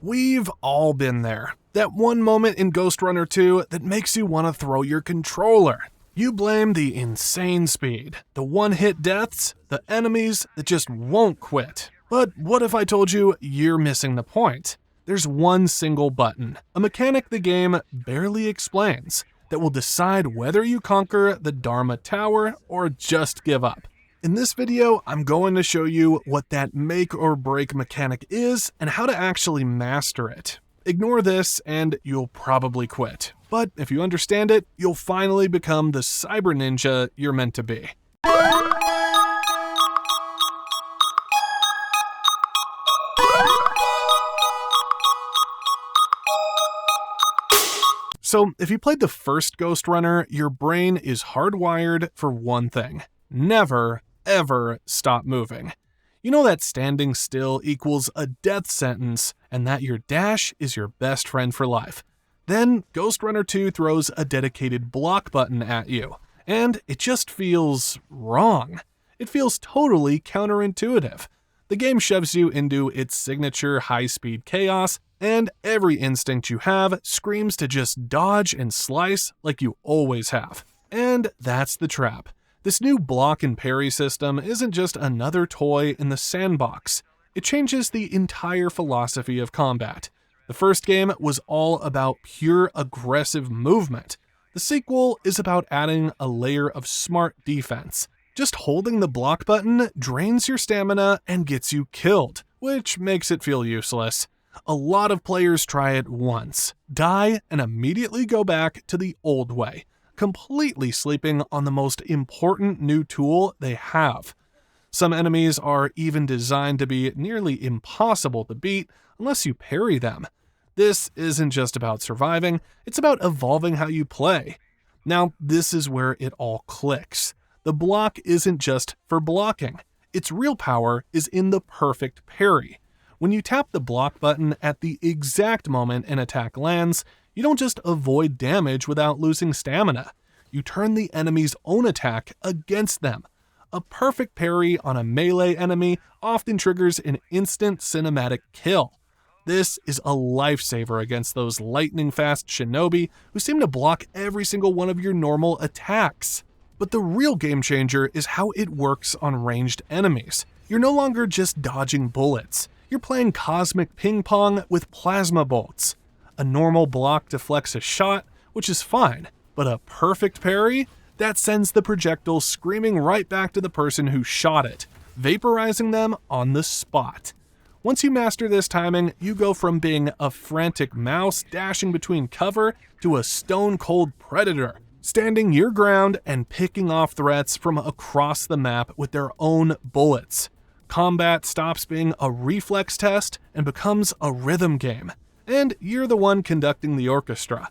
We've all been there. That one moment in Ghostrunner 2 that makes you want to throw your controller. You blame the insane speed, the one-hit deaths, the enemies that just won't quit. But what if I told you you're missing the point? There's one single button, a mechanic the game barely explains, that will decide whether you conquer the Dharma Tower or just give up. In this video, I'm going to show you what that make or break mechanic is and how to actually master it. Ignore this and you'll probably quit. But if you understand it, you'll finally become the cyber ninja you're meant to be. So, if you played the first Ghostrunner, your brain is hardwired for one thing. Never, ever stop moving. You know that standing still equals a death sentence, and that your dash is your best friend for life. Then, Ghostrunner 2 throws a dedicated block button at you, and it just feels wrong. It feels totally counterintuitive. The game shoves you into its signature high-speed chaos, and every instinct you have screams to just dodge and slice like you always have. And that's the trap. This new block and parry system isn't just another toy in the sandbox. It changes the entire philosophy of combat. The first game was all about pure aggressive movement. The sequel is about adding a layer of smart defense. Just holding the block button drains your stamina and gets you killed, which makes it feel useless. A lot of players try it once, die, and immediately go back to the old way, completely sleeping on the most important new tool they have. Some enemies are even designed to be nearly impossible to beat unless you parry them. This isn't just about surviving, it's about evolving how you play. Now, this is where it all clicks. The block isn't just for blocking. Its real power is in the perfect parry. When you tap the block button at the exact moment an attack lands, you don't just avoid damage without losing stamina. You turn the enemy's own attack against them. A perfect parry on a melee enemy often triggers an instant cinematic kill. This is a lifesaver against those lightning-fast shinobi who seem to block every single one of your normal attacks. But the real game changer is how it works on ranged enemies. You're no longer just dodging bullets. You're playing cosmic ping pong with plasma bolts. A normal block deflects a shot, which is fine, but a perfect parry? That sends the projectile screaming right back to the person who shot it, vaporizing them on the spot. Once you master this timing, you go from being a frantic mouse dashing between cover to a stone-cold predator, standing your ground and picking off threats from across the map with their own bullets. Combat stops being a reflex test and becomes a rhythm game, and you're the one conducting the orchestra.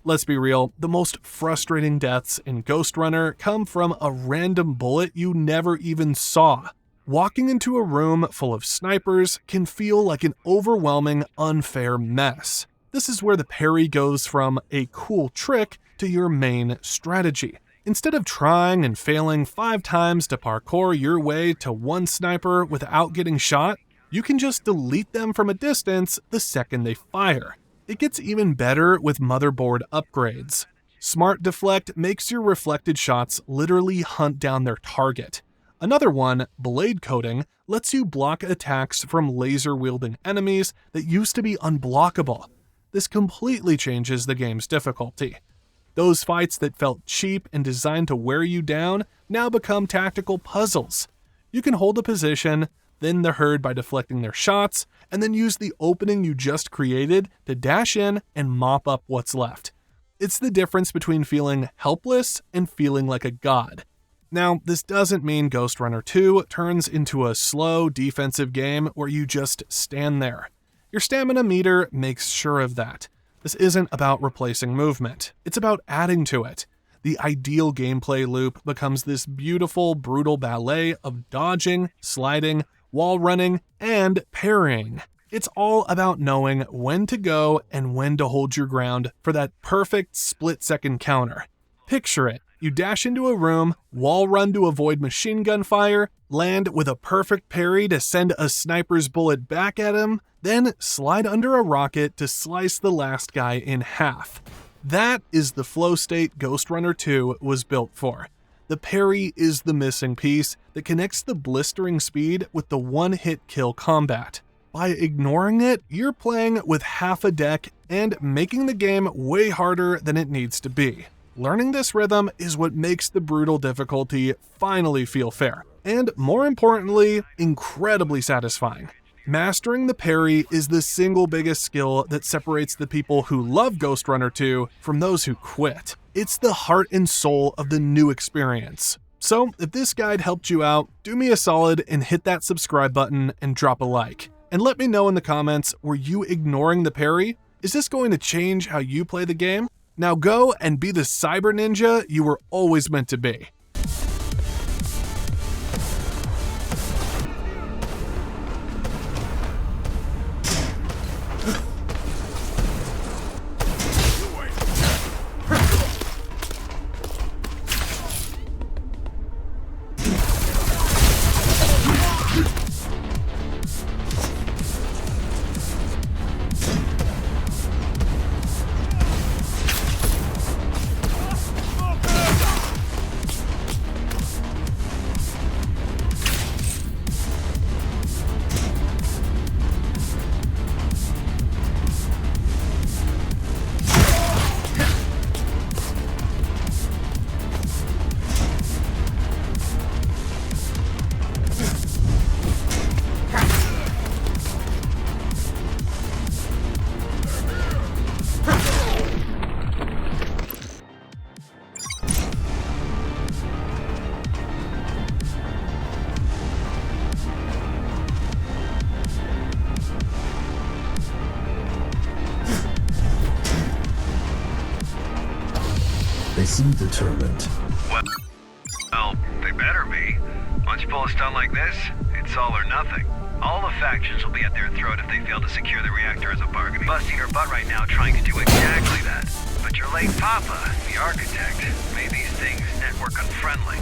Let's be real, the most frustrating deaths in Ghostrunner come from a random bullet you never even saw. Walking into a room full of snipers can feel like an overwhelming, unfair mess. This is where the parry goes from a cool trick to your main strategy. Instead of trying and failing 5 times to parkour your way to one sniper without getting shot, you can just delete them from a distance the second they fire. It gets even better with motherboard upgrades. Smart Deflect makes your reflected shots literally hunt down their target. Another one, Blade Coating, lets you block attacks from laser-wielding enemies that used to be unblockable. This completely changes the game's difficulty. Those fights that felt cheap and designed to wear you down now become tactical puzzles. You can hold a position, thin the herd by deflecting their shots, and then use the opening you just created to dash in and mop up what's left. It's the difference between feeling helpless and feeling like a god. Now, this doesn't mean Ghostrunner 2 turns into a slow defensive game where you just stand there. Your stamina meter makes sure of that. This isn't about replacing movement, it's about adding to it. The ideal gameplay loop becomes this beautiful, brutal ballet of dodging, sliding, wall running, and parrying. It's all about knowing when to go and when to hold your ground for that perfect split-second counter. Picture it. You dash into a room, wall run to avoid machine gun fire, land with a perfect parry to send a sniper's bullet back at him, then slide under a rocket to slice the last guy in half. That is the flow state Ghostrunner 2 was built for. The parry is the missing piece that connects the blistering speed with the one-hit kill combat. By ignoring it, you're playing with half a deck and making the game way harder than it needs to be. Learning this rhythm is what makes the brutal difficulty finally feel fair, and more importantly, incredibly satisfying. Mastering the parry is the single biggest skill that separates the people who love Ghostrunner 2 from those who quit. It's the heart and soul of the new experience. So, if this guide helped you out, do me a solid and hit that subscribe button and drop a like. And let me know in the comments, were you ignoring the parry? Is this going to change how you play the game? Now go and be the cyber ninja you were always meant to be. They seem determined. Well, they better be. Once you pull a stunt like this, it's all or nothing. All the factions will be at their throat if they fail to secure the reactor as a bargaining. Busting her butt right now trying to do exactly that. But your late papa, the architect, made these things network unfriendly.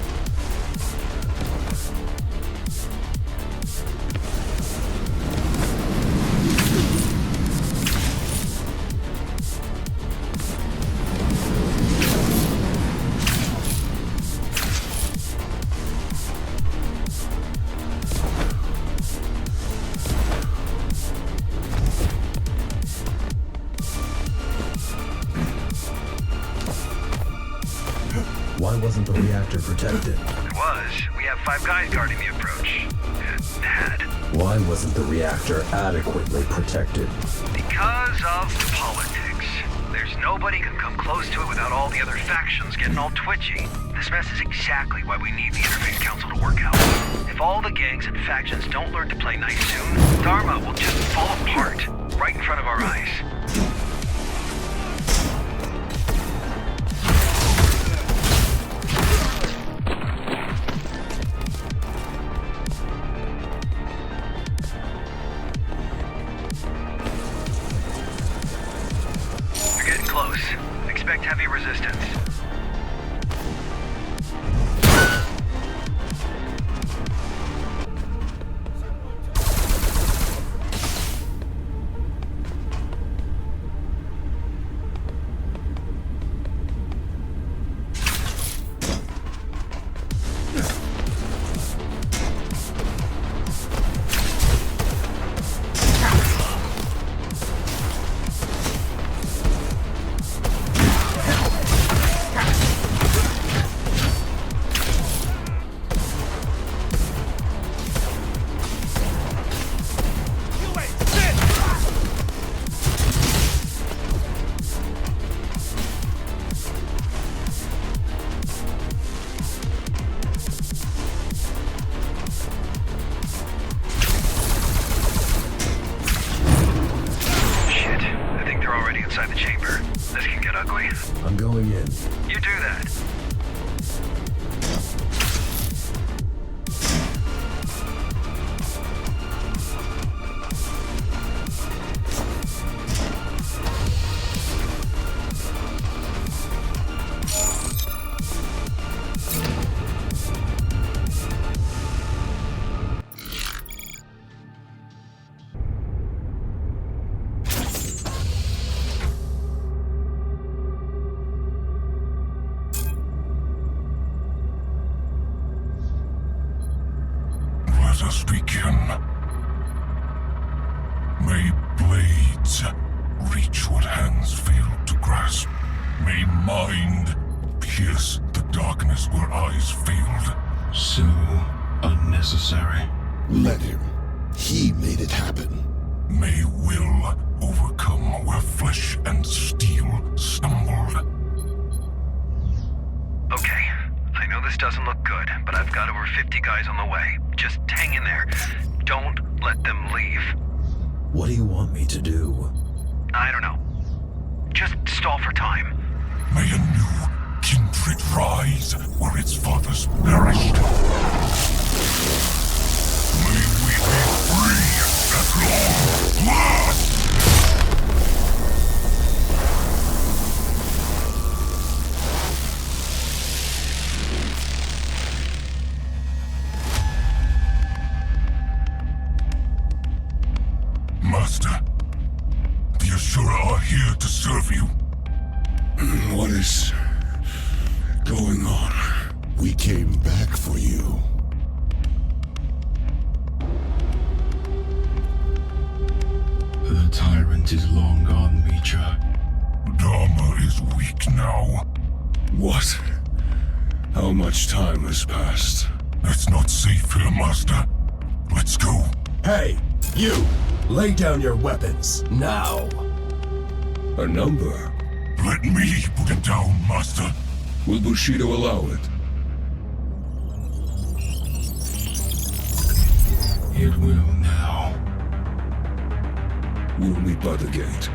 Why wasn't the reactor protected? It was. We have 5 guys guarding the approach. Had. Why wasn't the reactor adequately protected? Because of politics. There's nobody can come close to it without all the other factions getting all twitchy. This mess is exactly why we need the Interface Council to work out. If all the gangs and factions don't learn to play nice soon, Dharma will just fall apart right in front of our eyes. Close. Expect heavy resistance. Inside the chamber. This can get ugly. I'm going in. You do that. must begin. May blades reach what hands failed to grasp. May mind pierce the darkness where eyes failed. So unnecessary. Let him. He made it happen. May will overcome where flesh and steel stumbled. Okay, I know this doesn't look good, but I've got over 50 guys on the way. Just hang in there. Don't let them leave. What do you want me to do? I don't know. Just stall for time. May a new kindred rise where its fathers perished. May we be free at long last! Master, the Ashura are here to serve you. What is going on? We came back for you. The tyrant is long gone, Mitra. Dharma is weak now. What? How much time has passed? It's not safe here, Master. Let's go. Hey, you! Lay down your weapons, now! A number? Let me put it down, Master. Will Bushido allow it? It will now. We'll meet by the gate.